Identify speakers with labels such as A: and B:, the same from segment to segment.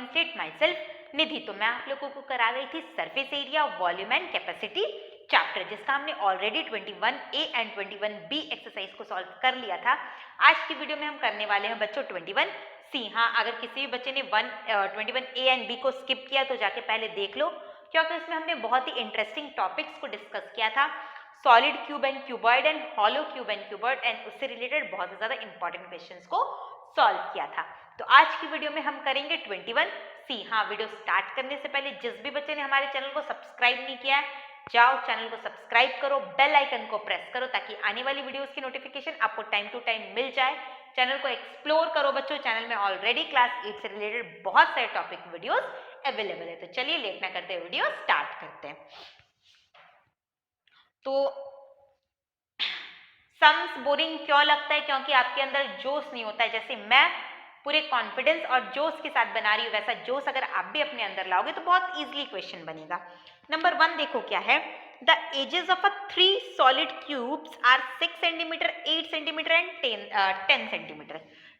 A: State my self निधि। तो मैं आप लोगों को करा रही थी surface area, volume and capacity chapter, जिसका हमने already 21A and 21B exercise को सॉल्व कर लिया था। आज की वीडियो में हम करने वाले हैं बच्चों 21C। हाँ, अगर किसी भी बच्चे ने 21A एंड B को स्किप किया तो जाके पहले देख लो, क्योंकि इसमें हमने बहुत ही इंटरेस्टिंग टॉपिक्स को डिस्कस किया था, solid cube and cuboid and hollow cube and cuboid, and उससे रिलेटेड बहुत ज्यादा इंपॉर्टेंट क्वेश्चंस को सॉल्व किया था। तो आज की वीडियो में हम करेंगे 21C। हाँ, वीडियो स्टार्ट करने से पहले जिस भी बच्चे ने हमारे चैनल को सब्सक्राइब नहीं किया है, जाओ चैनल को सब्सक्राइब करो, बेल आइकन को प्रेस करो ताकि आने वाली वीडियोस की नोटिफिकेशन आपको टाइम टू टाइम मिल जाए। चैनल को एक्सप्लोर करो बच्चों, चैनल में ऑलरेडी क्लास 8 से रिलेटेड बहुत सारे टॉपिक वीडियोस अवेलेबल है। तो चलिए लेट ना करते हुए वीडियो स्टार्ट करते हैं। तो सम्स बोरिंग क्यों लगता है? क्योंकि आपके अंदर जोश नहीं होता है। जैसे मैं पूरे कॉन्फिडेंस और जोश के साथ बना रही हूँ, वैसा जोश अगर आप भी अपने अंदर लाओगे तो बहुत इजीली क्वेश्चन बनेगा। नंबर 1 देखो क्या है, the edges of 3 solid cubes are 6 centimetre, 8 centimetre and 10 centimetre.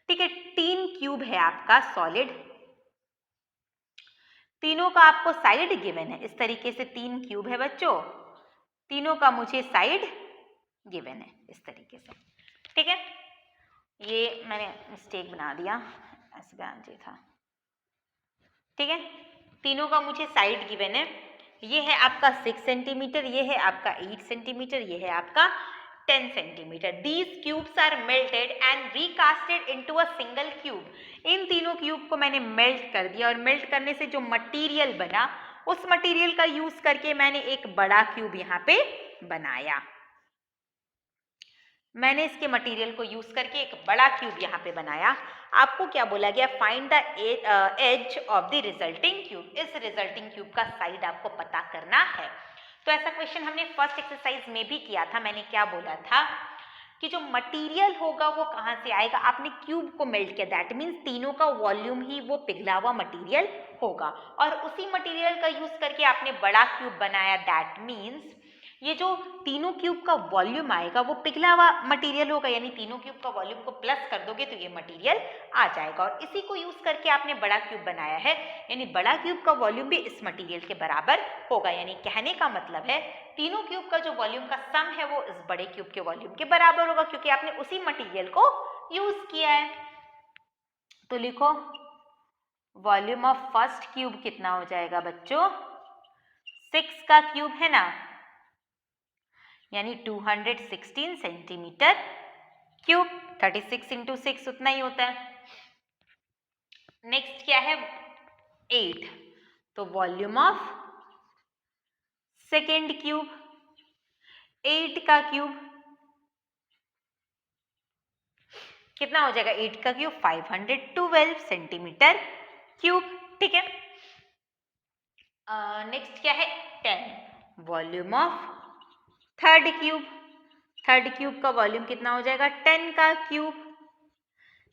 A: ठीक है, 3 क्यूब है आपका सॉलिड, तीनों का आपको साइड गिवन है। इस तरीके से 3 क्यूब है बच्चों, तीनों का मुझे साइड गिवन है इस तरीके से। ठीक है, ये मैंने मिस्टेक बना दिया, ऐसे बनाना चाहिए था। ठीक है, तीनों का मुझे साइड गिवन है। ये है आपका 6 सेंटीमीटर, ये है आपका 8 सेंटीमीटर, ये है आपका 10 centimetre. These cubes are melted and recasted into a single cube. इन तीनों क्यूब को मैंने मेल्ट कर दिया और मेल्ट करने से जो मटेरियल बना, उस मटेरियल का यूज करके मैंने एक बड़ा क्यूब यहाँ पे बनाया। मैंने इसके मटेरियल को यूज करके एक बड़ा क्यूब यहाँ पे बनाया। आपको क्या बोला गया, find the edge of the resulting cube. इस रिजल्टिंग क्यूब का साइड आपको पता करना है। तो ऐसा क्वेश्चन हमने फर्स्ट एक्सरसाइज में भी किया था। मैंने क्या बोला था कि जो मटेरियल होगा वो कहाँ से आएगा, आपने क्यूब को मेल्ट किया, दैट मीन्स तीनों का वॉल्यूम ही वो पिघला हुआ मटेरियल होगा, और उसी मटेरियल का यूज करके आपने बड़ा क्यूब बनाया। दैट मीन्स ये जो तीनों क्यूब का वॉल्यूम आएगा वो पिघला हुआ मटेरियल होगा, यानी तीनों क्यूब का वॉल्यूम को प्लस कर दोगे तो ये मटेरियल आ जाएगा, और इसी को यूज करके आपने बड़ा क्यूब बनाया है, यानी बड़ा क्यूब का वॉल्यूम भी इस मटेरियल के बराबर होगा। यानी कहने का मतलब है तीनों क्यूब का जो वॉल्यूम का सम है वो इस बड़े क्यूब के वॉल्यूम के बराबर होगा, क्योंकि आपने उसी मटेरियल को यूज किया है। तो लिखो वॉल्यूम ऑफ फर्स्ट क्यूब कितना हो जाएगा बच्चों, 6 का क्यूब है ना, यानी 216 सेंटीमीटर क्यूब। 36 इंटू 6 उतना ही होता है। नेक्स्ट क्या है, 8, तो वॉल्यूम ऑफ सेकेंड क्यूब, 8 का क्यूब कितना हो जाएगा, 8 का क्यूब 512 सेंटीमीटर क्यूब। ठीक है, नेक्स्ट क्या है, 10, volume of third cube. Third cube का वॉल्यूम कितना हो जाएगा, 10 का क्यूब,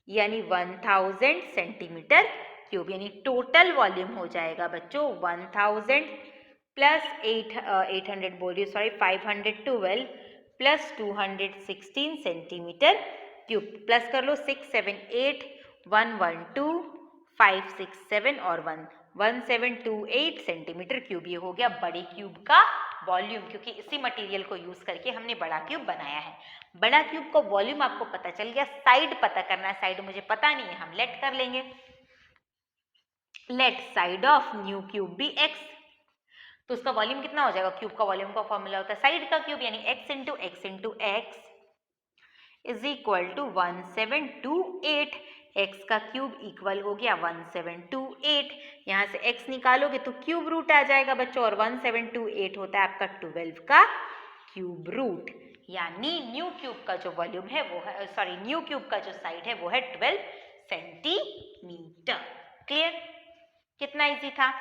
A: यानी 1000 सेंटीमीटर क्यूब, यानी टोटल वॉल्यूम हो जाएगा बच्चों 1000 प्लस 800 बोल रही हूँ, sorry 512 plus 216 centimetre cube, plus कर लो 6 7 8 112 5 6 7 और 1 1728 सेंटीमीटर क्यूब। ये हो गया बड़े क्यूब का वॉल्यूम, क्योंकि इसी मटेरियल को यूज करके हमने बड़ा क्यूब बनाया है। बड़ा क्यूब का वॉल्यूम आपको पता चल गया, साइड पता करना है। साइड मुझे पता नहीं है, हम लेट कर लेंगे। Let side of new cube be x, तो उसका वॉल्यूम कितना हो जाएगा, क्यूब का वॉल्यूम का फॉर्मूला होता है साइड का क्यूब, यानी x into x is equal to 1728। x का क्यूब इक्वल हो गया 1728। यहाँ से x निकालोगे तो क्यूब रूट आ जाएगा बच्चों, और 1728 होता है आपका 12 का क्यूब रूट, यानी न्यू क्यूब का जो वॉल्यूम है वो है, सॉरी न्यू क्यूब का जो साइड है वो है 12 सेंटीमीटर। क्लियर, कितना इजी था।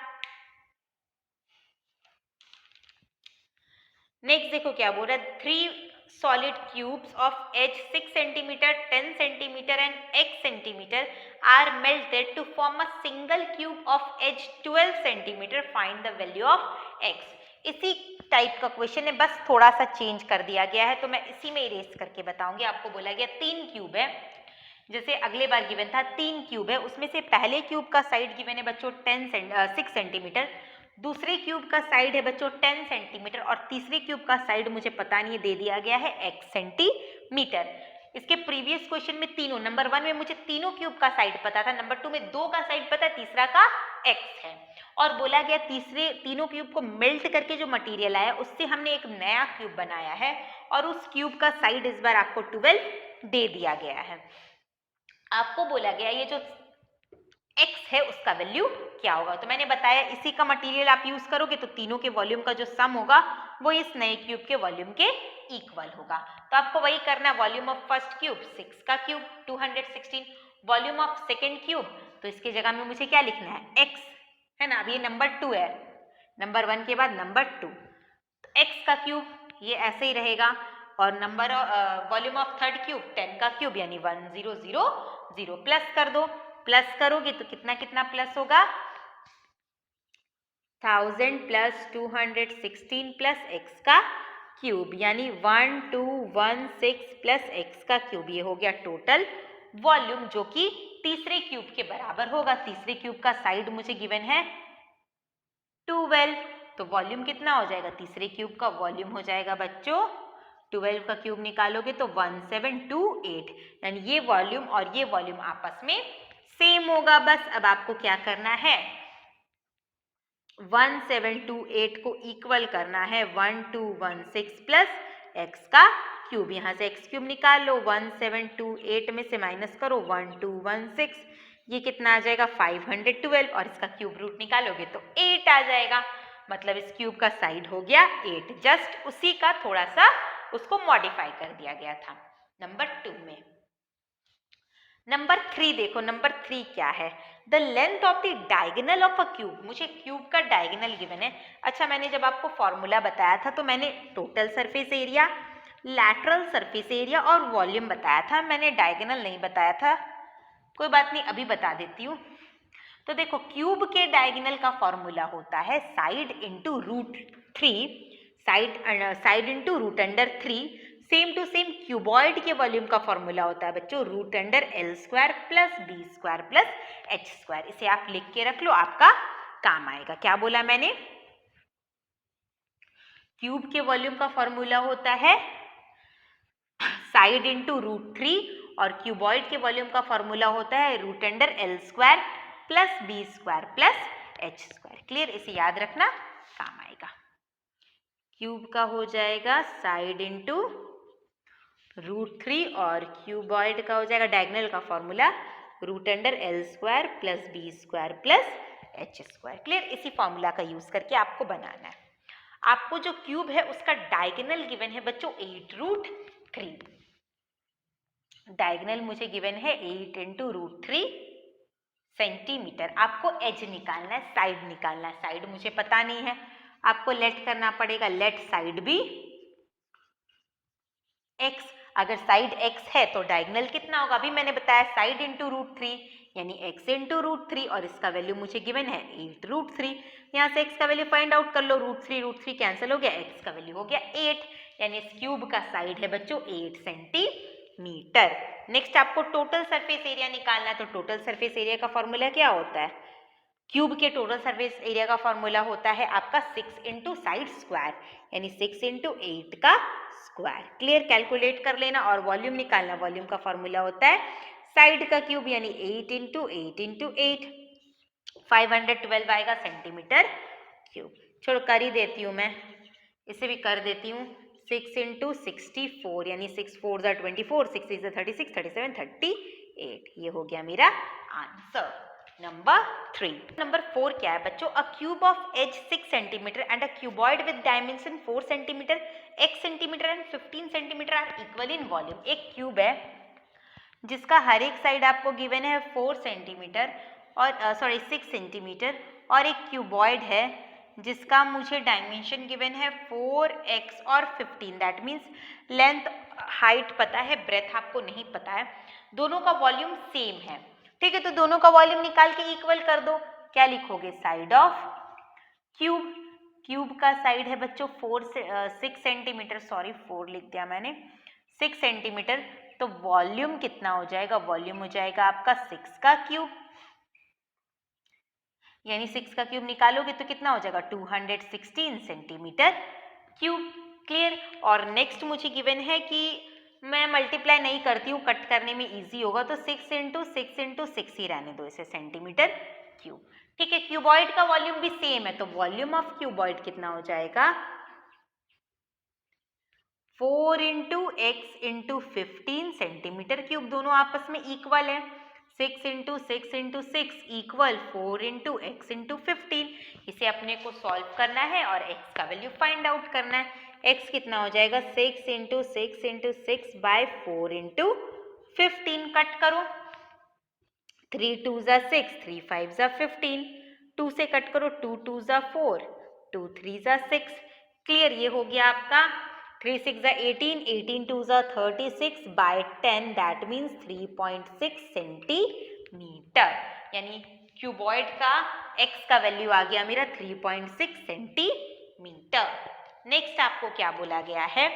A: नेक्स्ट देखो क्या बोल रहा है, 3 solid cubes of edge 6 centimeter, 10 centimeter and x centimeter are melted to form a single cube of edge 12 centimeter. Find the value of x. इसी टाइप का क्वेश्चन है, बस थोड़ा सा चेंज कर दिया गया है, तो मैं इसी में इरेज करके बताऊंगी। आपको बोला गया 3 क्यूब है, जैसे अगले बार गिवन था 3 क्यूब है, उसमें से पहले क्यूब का साइड गिवन है बच्चों 6 सेंटीमीटर, दूसरे क्यूब का साइड है बच्चों 10 सेंटीमीटर और तीसरे क्यूब का साइड मुझे पता नहीं दे दिया गया है x सेंटीमीटर। इसके प्रीवियस क्वेश्चन में तीनों, नंबर 1 में मुझे तीनों क्यूब का साइड पता था, नंबर 2 में 2 का साइड पता है, तीसरा का x है और बोला गया तीनों क्यूब को मेल्ट करके जो मटेरियल आया उससे हमने एक नया क्यूब बनाया है और उस क्यूब का साइड इस बार आपको 12 दे दिया गया है। आपको बोला गया ये जो x है उसका वैल्यू क्या होगा, तो मैंने बताया इसी का मटेरियल आप यूज करोगे तो तीनों के वॉल्यूम का जो सम होगा वो इस नए क्यूब के वॉल्यूम के इक्वल होगा। तो आपको वही करना है, वॉल्यूम ऑफ फर्स्ट क्यूब 6 का cube 216, volume of second cube, तो इसकी जगह में मुझे क्या लिखना है x है ना, अब ये नंबर 2 है, नंबर 1 के बाद नंबर 2, तो x का क्यूब ये ऐसे ही रहेगा और number volume of third cube 10 का क्यूब यानी 1000, प्लस कर दो, प्लस करोगे तो कितना कितना प्लस होगा 1000 प्लस 216 प्लस x का क्यूब यानी 1216 प्लस x का क्यूब, ये हो गया टोटल वॉल्यूम जो कि तीसरे क्यूब के बराबर होगा। तीसरे क्यूब का साइड मुझे गिवन है 12, तो वॉल्यूम कितना हो जाएगा, तीसरे क्यूब का वॉल्यूम हो जाएगा बच्चों 12 का क्यूब निकालोगे तो 1728, यानी ये वॉल्यूम और ये वॉल्यूम आपस में सेम होगा। बस अब आपको क्या करना है 1728 को इक्वल करना है 1216 प्लस x का क्यूब, यहाँ से x क्यूब निकाल लो, 1728 में से माइनस करो 1216, ये कितना आ जाएगा 512 और इसका क्यूब रूट निकालोगे तो 8 आ जाएगा, मतलब इस क्यूब का साइड हो गया 8, जस्ट उसी का थोड़ा सा उसको मॉडिफाई कर दिया गया था नंबर 2 में। नंबर 3 देखो, नंबर 3 क्या है, the length of the diagonal of a cube, मुझे क्यूब का डायगोनल गिवन है। अच्छा, मैंने जब आपको फॉर्मूला बताया था तो मैंने total surface area, lateral surface area और वॉल्यूम बताया था, मैंने डायगोनल नहीं बताया था, कोई बात नहीं अभी बता देती हूँ। तो देखो क्यूब के डायगोनल का फॉर्मूला होता है side into root 3, side into root under 3, same to same cuboid के वॉल्यूम का फॉर्मूला होता है बच्चों root under l square plus b square plus h square, इसे आप लिख के रख लो, आपका काम आएगा। क्या बोला मैंने, क्यूब के वॉल्यूम का फॉर्मूला होता है साइड इंटू रूट 3 और क्यूबॉइड के वॉल्यूम का फॉर्मूला होता है root under l square plus b square plus h square. Clear, इसे याद रखना, काम आएगा। क्यूब का हो जाएगा साइड इंटू रूट 3 और क्यूबॉइड का हो जाएगा डायगोनल का formula root under l square plus b square plus h square. Clear, इसी फॉर्मूला का यूज करके आपको बनाना है। आपको जो क्यूब है उसका डायगोनल गिवन है बच्चों 8 रूट 3, डायगोनल मुझे गिवन है 8 इंटू रूट 3 सेंटीमीटर। आपको एज निकालना है, साइड निकालना है, साइड मुझे पता नहीं है, आपको लेट करना पड़ेगा, लेट साइड भी x, अगर साइड x है तो डायगोनल कितना होगा, अभी मैंने बताया साइड इंटू रूट 3 यानी x इंटू रूट 3 और इसका वैल्यू मुझे गिवन है 8 रूट 3, यहाँ से x का वैल्यू फाइंड आउट कर लो, रूट 3 कैंसिल हो गया, x का वैल्यू हो गया 8, यानी इस क्यूब का साइड है बच्चों 8 सेंटीमीटर। नेक्स्ट आपको टोटल सरफेस एरिया निकालना है, तो टोटल सरफेस एरिया का फॉर्मूला क्या होता है, क्यूब के टोटल सरफेस एरिया का फॉर्मूला होता है आपका 6 इंटू साइड स्क्वायर यानी 6 इंटू 8 का स्क्वायर। क्लियर, कैलकुलेट कर लेना और वॉल्यूम निकालना, वॉल्यूम का फॉर्मूला होता है साइड का क्यूब यानी 8 इंटू 8 इंटू 8, 512 आएगा सेंटीमीटर क्यूब। छोड़ो कर ही देती हूँ मैं, इसे भी कर देती हूँ, 6 इंटू 64 यानी 6 4 ज़ा 24, 6 6 ज़ा 36, 37 38, ये हो गया मेरा आंसर नंबर 3। नंबर 4 क्या है बच्चों, a cube of edge 6 centimetre and a cuboid with dimension 4 centimetre, x centimetre and 15 centimetre are equal in volume. एक क्यूब है जिसका हर एक साइड आपको गिवन है 4 सेंटीमीटर और 6 सेंटीमीटर और एक क्यूबॉइड है जिसका मुझे डायमेंशन गिवन है 4x और 15, दैट मीन्स लेंथ हाइट पता है, ब्रेथ आपको नहीं पता है, दोनों का वॉल्यूम सेम है। ठीक है, तो दोनों का वॉल्यूम निकाल के इक्वल कर दो, क्या लिखोगे, साइड ऑफ क्यूब, क्यूब का साइड है बच्चों 6 सेंटीमीटर, सॉरी 4 लिख दिया मैंने, 6 सेंटीमीटर, तो वॉल्यूम कितना हो जाएगा? वॉल्यूम हो जाएगा आपका 6 का क्यूब, यानी 6 का क्यूब निकालोगे तो कितना हो जाएगा? 216 सेंटीमीटर क्यूब। क्लियर। और नेक्स्ट मुझे गिवन है कि मैं मल्टीप्लाई नहीं करती हूँ, कट करने में इजी होगा, तो 6 इंटू 6 ही रहने दो इसे, सेंटीमीटर क्यूब। ठीक है, क्यूबॉइड का वॉल्यूम भी सेम है, तो वॉल्यूम ऑफ क्यूबॉइड कितना हो जाएगा? 4 into x into 15 centimetre cube, दोनों आपस में इक्वल है। 6 into 6 equal 4 into x into 15। इसे अपने को सॉल्व करना है और एक्स का वैल्यू फाइंड आउट करना है। एक्स कितना हो जाएगा? 6 इंटू 6 बाय 4 इंटू 15। कट करो, 3 2 ज़ा 6, 3 5 ज़ा 15, 2 से कट करो, 2 2 ज़ा 4, 2 3 ज़ा 6। क्लियर, ये हो गया आपका 3 6 ज़ा 18, 18 2 ज़ा 36 बाय 10, दैट मीन्स 3.6 सेंटीमीटर। यानी क्यूबॉइड का एक्स का वैल्यू आ गया मेरा 3.6 सेंटीमीटर। नेक्स्ट आपको क्या बोला गया है?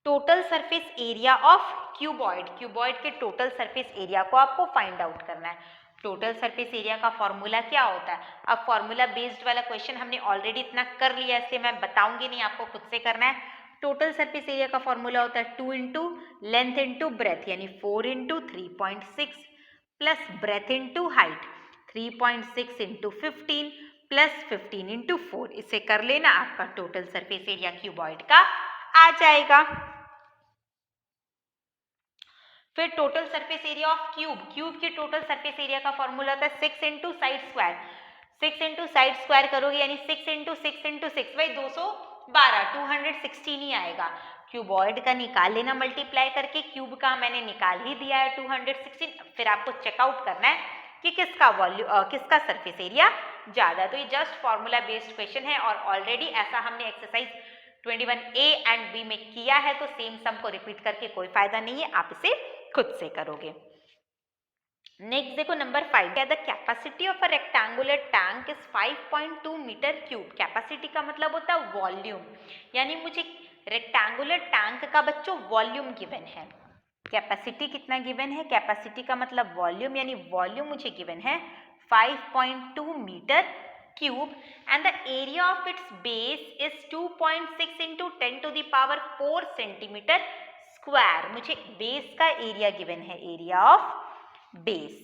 A: Total surface area of cuboid. Cuboid के टोटल सरफेस एरिया को आपको फाइंड आउट करना है। टोटल सरफेस एरिया का फॉर्मूला क्या होता है? अब फॉर्मूला बेस्ड वाला क्वेश्चन हमने ऑलरेडी इतना कर लिया, इसलिए मैं बताऊंगी नहीं, आपको खुद से करना है। टोटल सरफेस एरिया का फॉर्मूला होता है 2 इंटू लेंथ इंटू ब्रेथ, यानी 4 into 3.6 plus breadth into height 3.6 into 15 plus 15 into 4। इसे कर लेना, आपका टोटल सरफेस एरिया क्यूबॉइड का आ जाएगा। फिर total surface area of cube. Cube की टोटल सरफेस एरिया का फॉर्मूला होता है 6 into side square. 6 into side square करोगे यानी 6 इंटू 6 भाई 212, 216 ही आएगा। क्यूबॉइड का निकाल लेना मल्टीप्लाई करके, क्यूब का मैंने निकाल ही दिया है 216। फिर आपको चेकआउट करना है कि किसका सरफेस एरिया ज्यादा। तो ये जस्ट फॉर्मूला बेस्ड क्वेश्चन है और ऑलरेडी ऐसा हमने एक्सरसाइज 21A एंड B में किया है, तो सेम सम को रिपीट करके कोई फायदा नहीं है, आप इसे खुद से करोगे। नेक्स्ट देखो number 5, the capacity of a rectangular tank is 5.2 metre cube. Capacity का मतलब होता है वॉल्यूम, यानी मुझे रेक्टेंगुलर टैंक का बच्चों वॉल्यूम गिवन है। कैपेसिटी कितना गिवन है? कैपेसिटी का मतलब वॉल्यूम, यानी वॉल्यूम मुझे गिवन है 5.2 metre cube and the area of its base is 2.6 into 10 to the power 4 centimetre square. मुझे बेस का एरिया गिवन है, area of base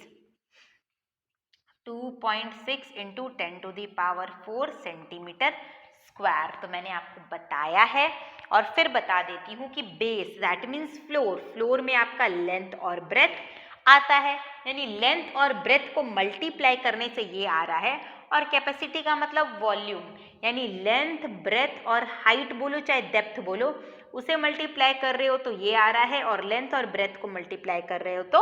A: 2.6 into 10 to the power 4 centimetre square. तो मैंने आपको बताया है और फिर बता देती हूँ कि base that means floor, floor में आपका लेंथ और ब्रेथ आता है, यानी लेंथ और ब्रेथ को मल्टीप्लाई करने से ये आ रहा है। और कैपेसिटी का मतलब वॉल्यूम, यानी लेंथ ब्रेथ और हाइट बोलो चाहे डेप्थ बोलो, उसे मल्टीप्लाई कर रहे हो तो ये आ रहा है, और लेंथ और ब्रेथ को मल्टीप्लाई कर रहे हो तो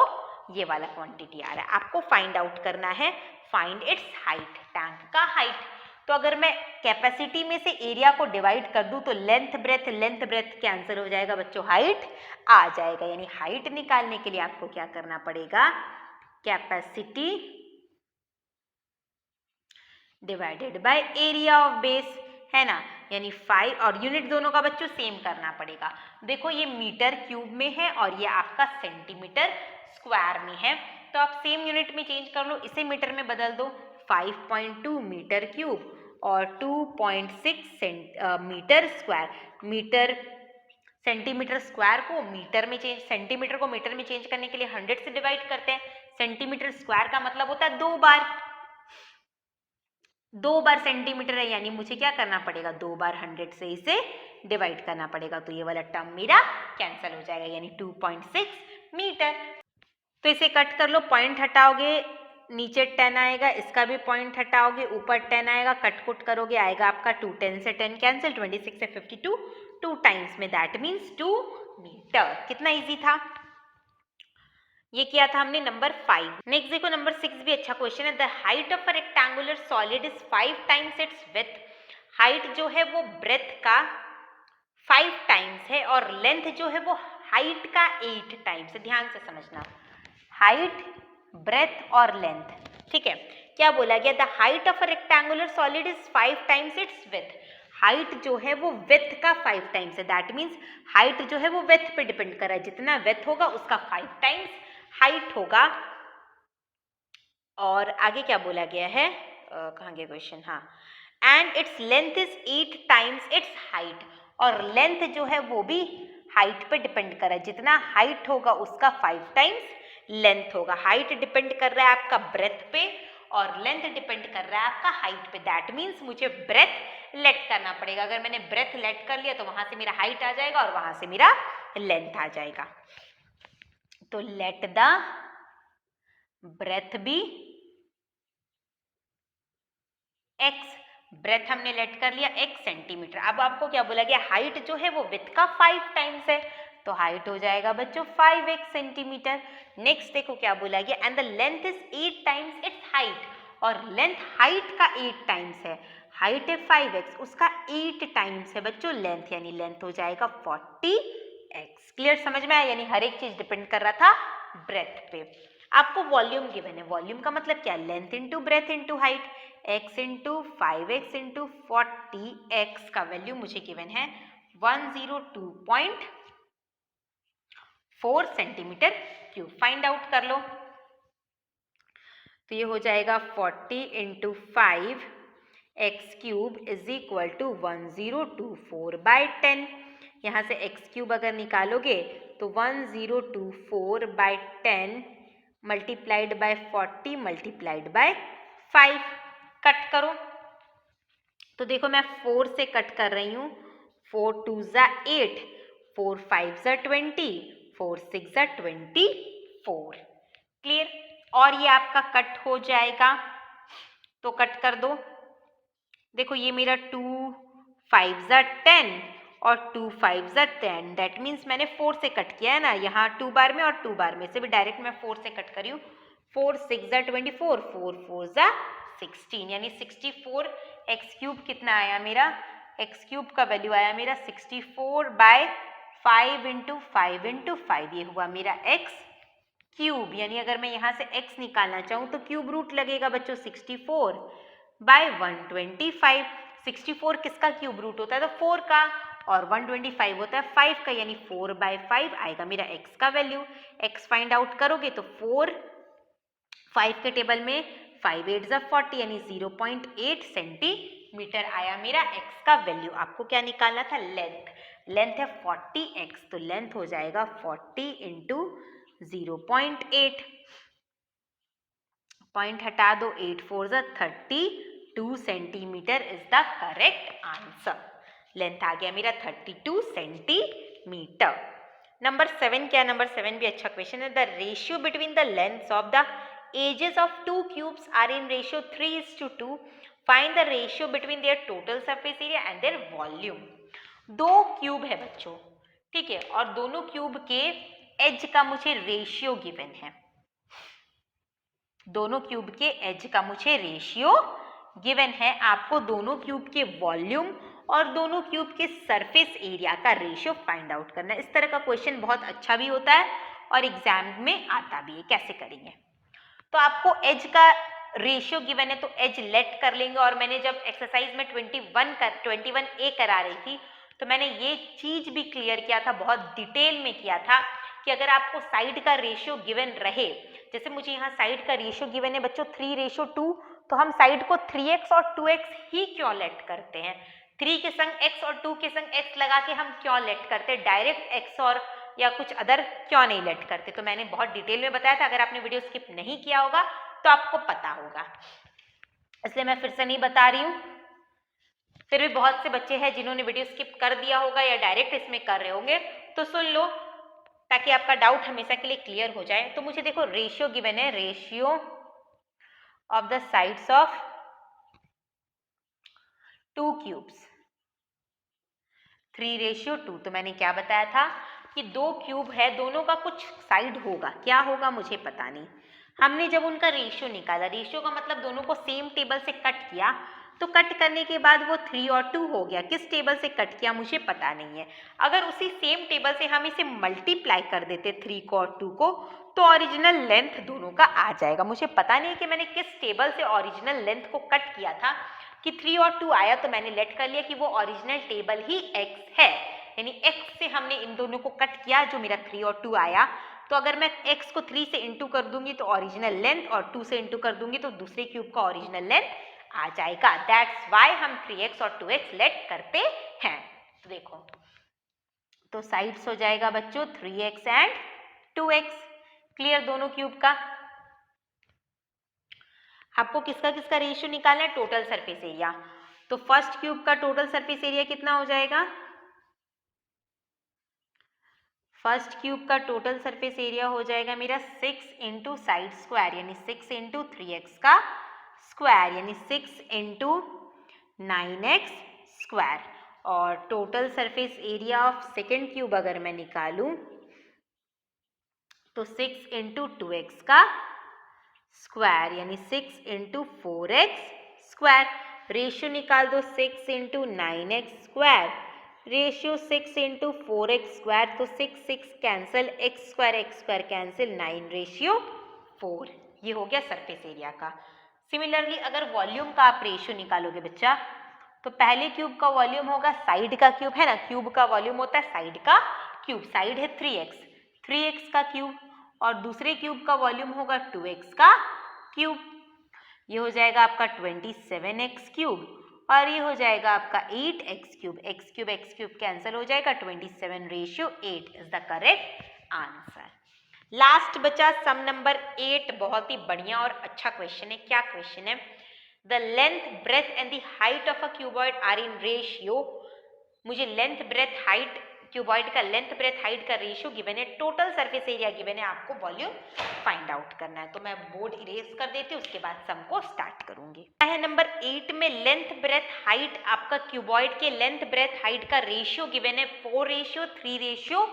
A: ये वाला क्वांटिटी आ रहा है। आपको फाइंड आउट करना है, फाइंड इट्स हाइट, टैंक का हाइट। तो अगर मैं कैपेसिटी में से एरिया को डिवाइड कर दूं तो लेंथ ब्रेथ कैंसिल हो जाएगा बच्चों, हाइट आ जाएगा। यानी हाइट निकालने के लिए आपको क्या करना पड़ेगा? Capacity divided by area of base, है ना, यानी 5, और यूनिट दोनों का बच्चों सेम करना पड़ेगा। देखो ये मीटर क्यूब में है और ये आपका सेंटीमीटर स्क्वायर में है, तो आप सेम यूनिट में चेंज कर लो, इसे मीटर में बदल दो। 5.2 मीटर क्यूब और 2.6 metre square. Metre centimetre square को मीटर में चेंज, सेंटीमीटर को मीटर में चेंज करने के लिए 100 से डिवाइड करते हैं। सेंटीमीटर स्क्वायर का मतलब होता है 2 बार सेंटीमीटर है, यानी मुझे क्या करना पड़ेगा? 2 बार 100 से इसे डिवाइड करना पड़ेगा, तो ये वाला टर्म मेरा कैंसिल हो जाएगा, यानी 2.6 मीटर। तो इसे कट कर लो, पॉइंट हटाओगे नीचे 10 आएगा, इसका भी पॉइंट हटाओगे ऊपर 10 आएगा, कट कुट करोगे आएगा आपका 2, 10 से 10 कैंसिल, 26 से 52 2 टाइम्स में, दैट मीन्स 2 मीटर। कितना इजी था, ये किया था हमने नंबर 5। नेक्स्ट देखो नंबर 6 भी अच्छा क्वेश्चन है। The height of a rectangular solid is 5 times it's width. Height जो है वो ब्रेथ का 5 टाइम्स है और लेंथ जो है वो हाइट का 8 टाइम्स है। ध्यान से समझना, हाइट, ब्रेथ और लेंथ, ठीक है। क्या बोला गया? The height of a rectangular solid is 5 times it's width. Height जो है वो विड्थ का 5 टाइम्स है। दैट मीन्स हाइट जो है वो विड्थ पे डिपेंड कर रहा है, जितना विड्थ होगा उसका 5 टाइम्स हाइट होगा। और आगे क्या बोला गया है, कहाँ गया क्वेश्चन, हाँ, and its length is 8 times it's height, और लेंथ जो है वो भी हाइट पे डिपेंड कर रहा है, जितना हाइट होगा उसका 5 टाइम्स लेंथ होगा। हाइट डिपेंड कर रहा है आपका ब्रेथ पे और लेंथ डिपेंड कर रहा है आपका हाइट पे। दैट मीन्स मुझे ब्रेथ लेट करना पड़ेगा। अगर मैंने ब्रेथ लेट कर लिया तो वहां से मेरा हाइट आ जाएगा और वहां से मेरा लेंथ आ जाएगा। तो let the breadth be x, breadth हमने लेट कर लिया x सेंटीमीटर। अब आपको क्या बोला गया, हाइट जो है वो विड्थ का 5 टाइम्स है, तो हाइट हो जाएगा बच्चों 5x सेंटीमीटर। नेक्स्ट देखो क्या बोला गया, and the length is 8 times it's height, और लेंथ हाइट का 8 टाइम्स है। हाइट है 5x, उसका 8 टाइम्स है बच्चों लेंथ, यानी लेंथ हो जाएगा 40x। क्लियर, समझ में आया? यानी हर एक चीज डिपेंड कर रहा था ब्रेथ पे। आपको वॉल्यूम गिवन है, वॉल्यूम का मतलब क्या, length into breath into height, x into 5x into 40x का वैल्यू मुझे गिवन है 102.4 सेंटीमीटर क्यूब। फाइंड आउट कर लो। तो ये हो जाएगा 40 into 5 x cube is equal to 1024/10। यहाँ से एक्स क्यूब अगर निकालोगे तो 1024/10 multiplied by 40 multiplied by 5। Cut करो तो देखो मैं 4 से कट कर रही हूँ। 4 2 ज़ा 8, 4 5 ज़ा 20, 4 6 ज़ा 24। क्लियर? और ये आपका कट हो जाएगा, तो कट कर दो। देखो ये मेरा 2 5 ज़ा 10 और 2 5 ज़ा 10, दैट मीन्स मैंने 4 से कट किया है ना, यहाँ 2 बार में और 2 बार में से भी डायरेक्ट मैं 4 से कट करी हूँ। 4 6 ज़ा 24, 4 4 ज़ा 16, यानी 64। एक्स क्यूब कितना आया मेरा, एक्स क्यूब का वैल्यू आया मेरा 64/5 इंटू 5 इंटू 5, ये हुआ मेरा एक्स क्यूब। यानी अगर मैं यहाँ से x निकालना चाहूँ तो क्यूब रूट लगेगा बच्चों 64/125। 64 किसका क्यूब रूट होता है, तो 4 का, और 125 होता है 5 का, यानी 4/5 आएगा मेरा x का वैल्यू। x फाइंड आउट करोगे तो 4 5 के टेबल में 5 8 ज़ा 40, यानी 0.8 सेंटीमीटर आया मेरा x का वैल्यू। आपको क्या निकालना था, लेंथ। लेंथ है 40x, तो लेंथ हो जाएगा 40 इंटू 0.8, पॉइंट हटा दो, 8 4 ज़ा 32 centimetre is the correct answer. Length आ गया मेरा 32 सेंटीमीटर। नंबर 7 क्या, नंबर 7 भी अच्छा क्वेश्चन है। The ratio between the lengths of the edges of 2 cubes are in ratio 3:2। Find the ratio between their total surface area and their volume. 2 cube है बच्चों, ठीक है, और दोनों क्यूब के एज का मुझे रेशियो गिवन है। दोनों क्यूब के एज का मुझे रेशियो गिवन है। आपको दोनों क्यूब के वॉल्यूम और दोनों क्यूब के सरफेस एरिया का रेशियो फाइंड आउट करना है। इस तरह का क्वेश्चन बहुत अच्छा भी होता है और एग्जाम में आता भी है। कैसे करेंगे, तो आपको एज का रेशियो गिवन है तो एज लेट कर लेंगे। और मैंने जब एक्सरसाइज में 21A करा रही थी तो मैंने ये चीज भी क्लियर किया था, बहुत डिटेल में किया था कि अगर आपको साइड का रेशियो गिवन रहे, जैसे मुझे यहाँ साइड का रेशियो गिवन है बच्चों 3:2, तो हम साइड को 3x और 2x ही क्यों लेट करते हैं, 3 के संग x और 2 के संग x लगा के हम क्यों लेट करते हैं, डायरेक्ट x और या कुछ अदर क्यों नहीं लेट करते। तो मैंने बहुत डिटेल में बताया था, अगर आपने वीडियो स्किप नहीं किया होगा तो आपको पता होगा, इसलिए मैं फिर से नहीं बता रही हूँ। फिर भी बहुत से बच्चे हैं जिन्होंने वीडियो स्किप कर दिया होगा या डायरेक्ट इसमें कर रहे होंगे, तो सुन लो ताकि आपका डाउट हमेशा के लिए क्लियर हो जाए। तो मुझे देखो रेशियो गिवन है, ratio of the sides of 2 cubes 3:2। तो मैंने क्या बताया था कि 2 क्यूब है, दोनों का कुछ साइड होगा, क्या होगा मुझे पता नहीं। हमने जब उनका रेशियो निकाला, रेशियो का मतलब दोनों को सेम टेबल से कट किया, तो कट करने के बाद वो 3 और 2 हो गया। किस टेबल से कट किया मुझे पता नहीं है। अगर उसी सेम टेबल से हम इसे मल्टीप्लाई कर देते 3 को और 2 को, तो ओरिजिनल लेंथ दोनों का आ जाएगा। मुझे पता नहीं कि मैंने किस टेबल से ओरिजिनल लेंथ को कट किया था, कि 3 और 2 आया तो मैंने लेट कर लिया कि वो ओरिजिनल टेबल ही x है, यानी x से हमने इन दोनों को कट किया जो मेरा 3 और 2 आया। तो अगर मैं x को 3 से इंटू कर दूंगी तो ओरिजिनल लेंथ, और 2 से इंटू कर दूंगी तो दूसरे क्यूब का ओरिजिनल लेंथ आ जाएगा। दैट्स वाई हम 3x और 2x लेट करते हैं। तो देखो, तो साइड्स हो जाएगा बच्चों 3x एंड 2x। क्लियर दोनों क्यूब का। आपको किसका किसका रेशियो निकालना है? Total surface area. तो फर्स्ट क्यूब का टोटल सरफेस एरिया कितना हो जाएगा? फर्स्ट क्यूब का टोटल सरफेस एरिया हो जाएगा मेरा 6 इंटू साइड स्क्वायर, यानी 6 इंटू 3x का स्क्वायर, यानी 6 इंटू 9x स्क्वायर। और total surface area of second cube अगर मैं निकालूं तो 6 इंटू 2x का स्क्वायर, यानी 6 इंटू 4x स्क्वायर। रेशियो निकाल दो 6 into 9x square, ratio 6 into 4x square, तो 6 cancel, x square cancel, 9 ratio 4। ये हो गया सरफेस एरिया का। सिमिलरली अगर वॉल्यूम का आप रेशियो निकालोगे बच्चा, तो पहले क्यूब का वॉल्यूम होगा साइड का क्यूब, है ना, क्यूब का वॉल्यूम होता है साइड का क्यूब, साइड है 3x का क्यूब, और दूसरे क्यूब का वॉल्यूम होगा 2x का क्यूब। ये हो जाएगा आपका 27x क्यूब, और ये हो जाएगा आपका 8x cube. x cube cancel हो जाएगा, 27 ratio 8 is the correct answer. Last बचा सम नंबर 8। बहुत ही बढ़िया और अच्छा क्वेश्चन है। क्या क्वेश्चन है? The length breadth and the height of a cuboid are in ratio. मुझे लेंथ ब्रेथ हाइट, क्यूबॉइड का लेंथ ब्रेथ हाइट का रेशियो गिवन है, टोटल सरफेस एरिया गिवन है, आपको वॉल्यूम फाइंड आउट करना है। तो मैं बोर्ड इरेज कर देती हूँ, उसके बाद सम को स्टार्ट करूंगी। है नंबर 8 में लेंथ ब्रेथ हाइट, आपका क्यूबॉइड के लेंथ ब्रेथ हाइट का रेशियो गिवन है 4:3:2।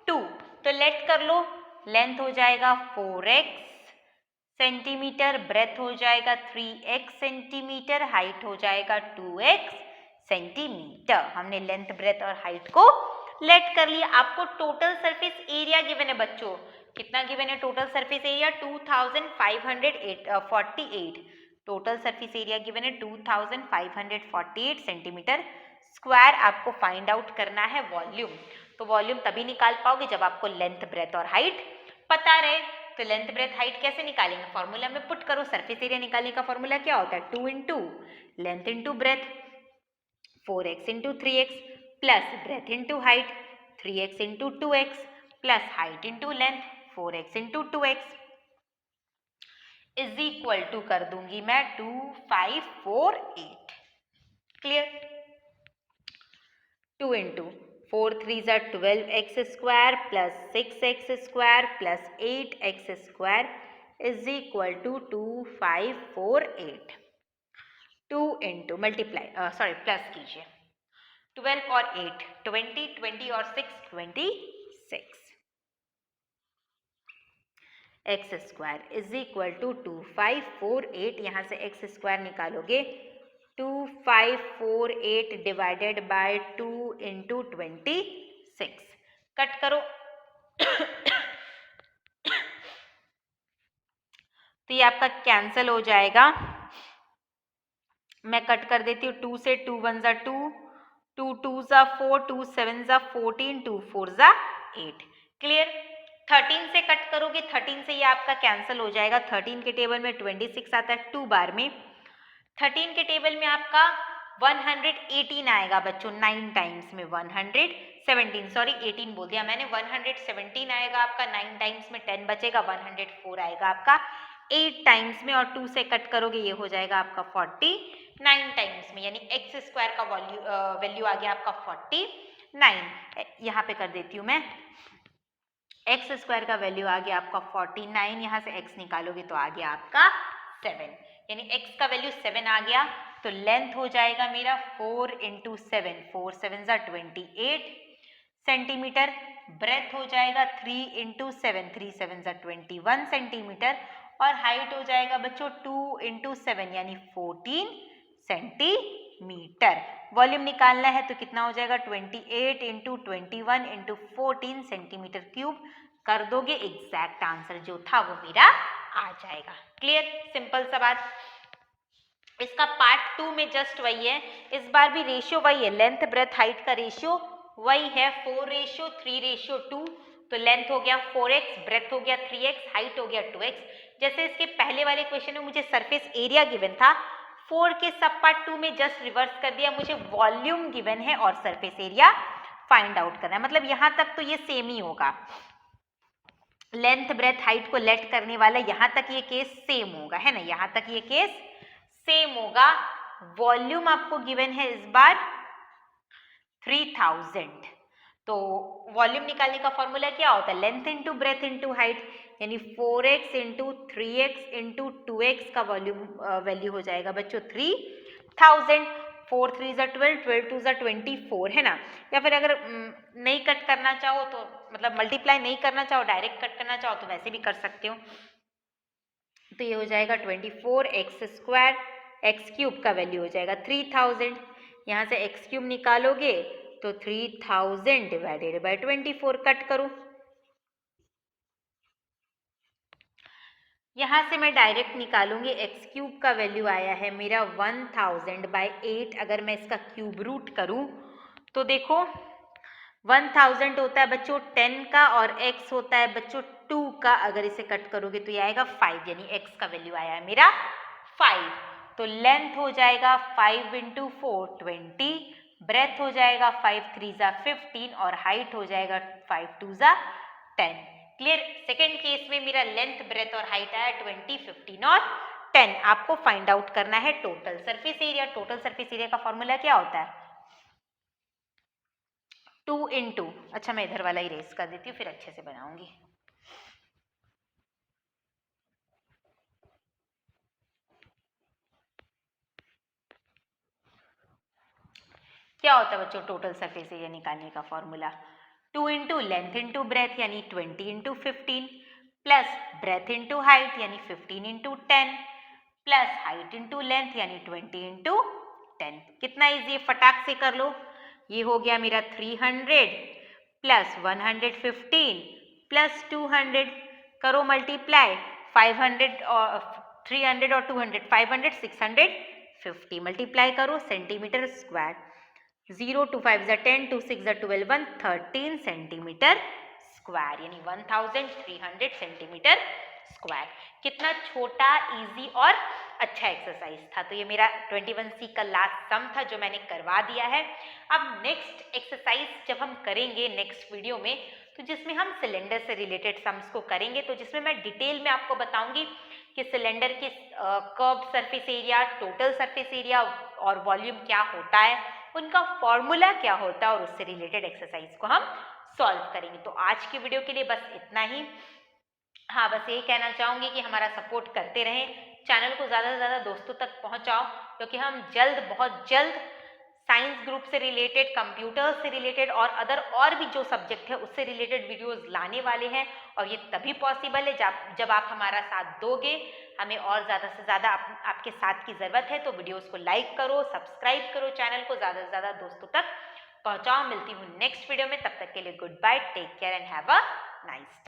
A: तो लेट कर लो, लेंथ हो जाएगा 4x सेंटीमीटर, ब्रेथ हो जाएगा 3x सेंटीमीटर, हाइट हो जाएगा 2x सेंटीमीटर। हमने लेंथ ब्रेथ और हाइट को लेट कर लिया। आपको टोटल सरफेस एरिया गिवन है बच्चों, कितना गिवन है total surface area? 2548। Total surface area given है 2548 सेंटीमीटर स्क्वायर। आपको फाइंड आउट करना है वॉल्यूम। तो वॉल्यूम तभी निकाल पाओगे जब आपको लेंथ ब्रेथ और हाइट पता रहे। तो लेंथ ब्रेथ हाइट कैसे निकालेंगे? फॉर्मूला में पुट करो। सरफेस एरिया निकालने का फॉर्मूला क्या होता है? 2 into length into breadth, 4x into 3x plus breadth into height, 3x into 2x plus height into length, 4x into 2x is equal to कर दूंगी मैं 2548। क्लियर? 2 इंटू 4 3 ज़ा 12x square plus 6x square plus 8x square is equal to 2548। 2 into multiply plus कीजिए, 12 और 8 20, 20 और 6 26, x square is equal to 2548। यहाँ से x square निकालोगे, 2548 डिवाइडेड बाय 2 इंटू 26, कट करो तो ये आपका कैंसल हो जाएगा। मैं कट कर देती हूँ, 2 से 2 1 ज़ा 2, 2 2 ज़ा 4, 2 7 ज़ा 14, 2 4 ज़ा 8। क्लियर? 13 से कट करोगे, 13 से ये आपका कैंसिल हो जाएगा। 13 के टेबल में 26 आता है 2 बार में, 13 के टेबल में आपका 118 आएगा बच्चों, 9 टाइम्स में 117, सॉरी 18 बोल दिया मैंने, 117 आएगा आपका, 9 टाइम्स में 10 बचेगा, 104 आएगा आपका 8 टाइम्स में, और 2 से कट करोगे ये हो जाएगा आपका 49 टाइम्स में, यानी एक्स स्क्वायर का वैल्यू आ गया आपका 49। यहाँ पे कर देती हूँ मैं, एक्स स्क्वायर का वैल्यू आ गया आपका 49, यहाँ से एक्स निकालोगे तो आ गया आपका 7, यानी x का वैल्यू 7 आ गया। तो लेंथ हो जाएगा मेरा 4 इंटू 7, 4 7 ज़ा 28 सेंटीमीटर, ब्रेथ हो जाएगा 3 इंटू 7, 3 7 ज़ा 21 सेंटीमीटर, और हाइट हो जाएगा बच्चों 2 इंटू 7 यानी 14 सेंटीमीटर। वॉल्यूम निकालना है तो कितना हो जाएगा? 28 इंटू 21 इंटू 14 सेंटीमीटर क्यूब। कर दोगे, एग्जैक्ट आंसर जो था वो मेरा आ जाएगा। क्लियर? सिंपल सा बात। इसका पार्ट 2 में जस्ट वही है, इस बार भी रेशियो वही है, लेंथ ब्रेथ हाइट का रेशियो वही है 4:3:2। तो लेंथ हो गया 4x, ब्रेथ हो गया 3x, हाइट हो गया 2x। जैसे इसके पहले वाले क्वेश्चन में मुझे सरफेस एरिया गिवन था, 4 के सब पार्ट 2 में जस्ट रिवर्स कर दिया, मुझे वॉल्यूम गिवन है और सरफेस एरिया फाइंड आउट करना है। मतलब यहां तक तो ये सेम ही होगा, लेंथ ब्रेथ हाइट को लेट करने वाला यहां तक ये केस सेम होगा, है ना, यहां तक ये केस सेम होगा। वॉल्यूम आपको गिवन है इस बार 3000। तो वॉल्यूम निकालने का फॉर्मूला क्या होता है, length into breath into height, यानी 4x into 3x into 2x का वॉल्यूम वैल्यू हो जाएगा बच्चों 3000। 4 3 ज़ा 12, 12 2 ज़ा 24, है ना। या फिर अगर नहीं कट करना चाहो तो मतलब मल्टीप्लाई नहीं करना चाहो, डायरेक्ट कट करना चाहो तो वैसे भी कर सकते हो। तो ये हो जाएगा 24x² एक्स क्यूब का वैल्यू हो जाएगा 3000। यहाँ से एक्स क्यूब निकालोगे तो 3000 डिवाइडेड बाय 24 कट करो। यहाँ से मैं डायरेक्ट निकालूंगी, एक्स क्यूब का वैल्यू आया है मेरा 1000/8। अगर मैं इसका क्यूब रूट करूँ तो देखो 1000 होता है बच्चों 10 का और x होता है बच्चों 2 का। अगर इसे कट करोगे तो ये आएगा 5, यानी x का वैल्यू आया है मेरा 5। तो लेंथ हो जाएगा 5 × 4 20, ब्रेथ हो जाएगा 5 3 ज़ा 15 और हाइट हो जाएगा 5 2 ज़ा 10। क्लियर। सेकेंड केस में मेरा लेंथ ब्रेथ और हाइट आया 20 15 और 10। आपको फाइंड आउट करना है total surface area. Total surface area का फॉर्मूला क्या होता है, 2 × अच्छा मैं इधर वाला इरेज कर देती हूँ फिर अच्छे से बनाऊंगी। क्या होता है बच्चों टोटल सरफेस एरिया निकालने का फॉर्मूला, 2 × लेंथ इंटू ब्रेथ यानी 20 × 15 प्लस ब्रेथ इंटू हाइट यानी 15 × 10 प्लस हाइट इंटू लेंथ यानी 20 × 10। कितना इजी है, फटाक से कर लो। ये हो गया मेरा 300 प्लस 115 प्लस 200, करो मल्टीप्लाई, 500 और 300 और 200 500 650 मल्टीप्लाई करो सेंटीमीटर स्क्वायर। 0 2 5 ज़ा 10, 2 6 ज़ा 12, 13 सेंटीमीटर स्क्वायर, यानी 1300 सेंटीमीटर स्क्वायर। कितना छोटा, इजी और अच्छा एक्सरसाइज था। तो ये मेरा 21C का लास्ट सम था जो मैंने करवा दिया है। अब नेक्स्ट एक्सरसाइज जब हम करेंगे नेक्स्ट वीडियो में, तो जिसमें हम सिलेंडर से रिलेटेड सम्स को करेंगे, तो जिसमें मैं डिटेल में आपको बताऊंगी कि सिलेंडर के curved surface area, total surface area और वॉल्यूम क्या होता है, उनका फॉर्मूला क्या होता है और उससे रिलेटेड एक्सरसाइज को हम सॉल्व करेंगे। तो आज की वीडियो के लिए बस इतना ही। हाँ, बस यही कहना चाहूँगी कि हमारा सपोर्ट करते रहें, चैनल को ज़्यादा से ज़्यादा दोस्तों तक पहुँचाओ, क्योंकि हम जल्द, बहुत जल्द साइंस ग्रुप से रिलेटेड, कंप्यूटर्स से रिलेटेड और अदर और भी जो सब्जेक्ट है उससे रिलेटेड वीडियोस लाने वाले हैं। और ये तभी पॉसिबल है जब आप हमारा साथ दोगे। हमें और ज़्यादा से ज़्यादा आपके साथ की ज़रूरत है। तो वीडियोस को लाइक करो, सब्सक्राइब करो, चैनल को ज़्यादा से ज़्यादा दोस्तों तक पहुँचाओ। मिलती हूँ नेक्स्ट वीडियो में, तब तक के लिए goodbye, take care and have a nice day.